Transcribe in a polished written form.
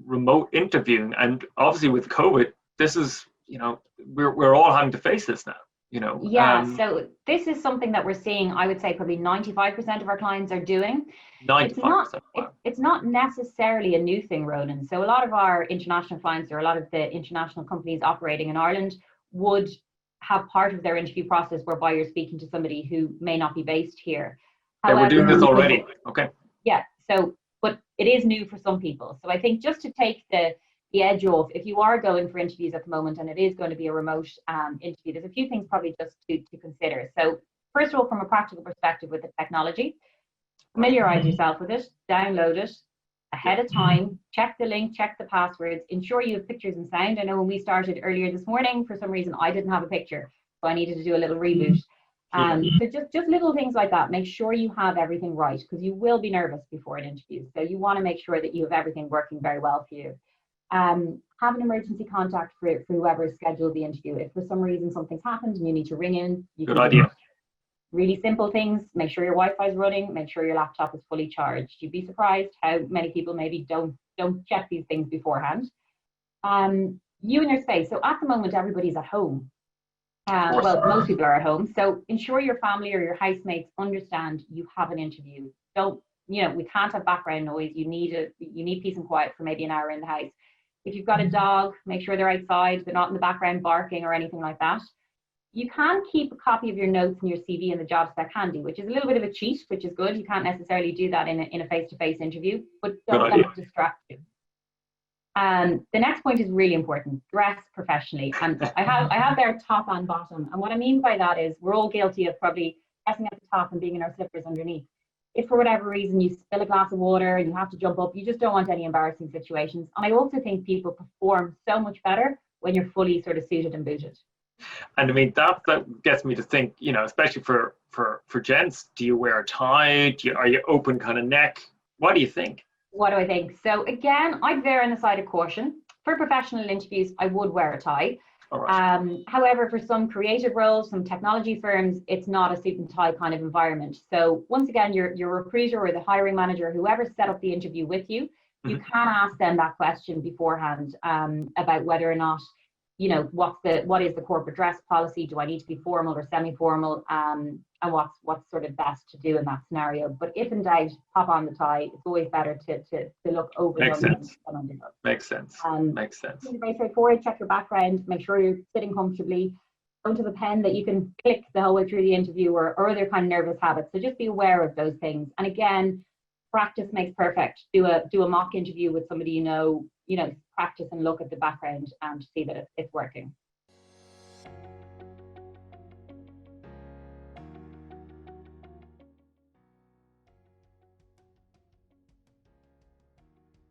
remote interviewing, and obviously with COVID, this is, we're all having to face this now. Yeah, so this is something that we're seeing, I would say probably 95% of our clients are doing. 95%. It's not necessarily a new thing, Ronan. So a lot of our international clients, or a lot of the international companies operating in Ireland, would have part of their interview process whereby you're speaking to somebody who may not be based here. However, we're doing this already. Okay. Yeah, so, but it is new for some people. So I think just to take the edge off, if you are going for interviews at the moment and it is going to be a remote interview, there's a few things probably just to consider. So first of all, from a practical perspective with the technology, familiarize yourself with it, download it ahead of time, check the link, check the passwords, ensure you have pictures and sound. I know when we started earlier this morning, for some reason I didn't have a picture, so I needed to do a little reboot. So just little things like that. Make sure you have everything right, because you will be nervous before an interview. So you want to make sure that you have everything working very well for you. Have an emergency contact for whoever scheduled the interview. If for some reason something's happened and you need to ring in, good idea. Really simple things. Make sure your Wi-Fi is running. Make sure your laptop is fully charged. You'd be surprised how many people maybe don't check these things beforehand. You and your space. So at the moment, everybody's at home. Well, most people are at home. So ensure your family or your housemates understand you have an interview. Don't, we can't have background noise. You need peace and quiet for maybe an hour in the house. If you've got a dog, make sure they're outside. They're not in the background barking or anything like that. You can keep a copy of your notes and your CV and the job spec handy, which is a little bit of a cheat, which is good. You can't necessarily do that in a face-to-face interview, but don't let it distract you. The next point is really important. Dress professionally. And I have their top and bottom. And what I mean by that is we're all guilty of probably dressing at the top and being in our slippers underneath. If for whatever reason you spill a glass of water and you have to jump up, you just don't want any embarrassing situations. And I also think people perform so much better when you're fully sort of suited and booted. And I mean, that gets me to think, especially for gents, do you wear a tie? Are you open kind of neck? What do you think? What do I think? So again, I'd veer on the side of caution. For professional interviews, I would wear a tie. Right. However, for some creative roles, some technology firms, it's not a suit and tie kind of environment. So once again, your recruiter or the hiring manager, whoever set up the interview with you, you can ask them that question beforehand about whether or not, what is the corporate dress policy? Do I need to be formal or semi-formal? And what's sort of best to do in that scenario. But if in doubt, pop on the tie. It's always better to look over. Makes sense. Makes sense. Very straightforward. Check your background. Make sure you're sitting comfortably. Don't have a pen that you can click the whole way through the interview or other kind of nervous habits. So just be aware of those things. And again, practice makes perfect. Do a mock interview with somebody practice and look at the background and see that it's working.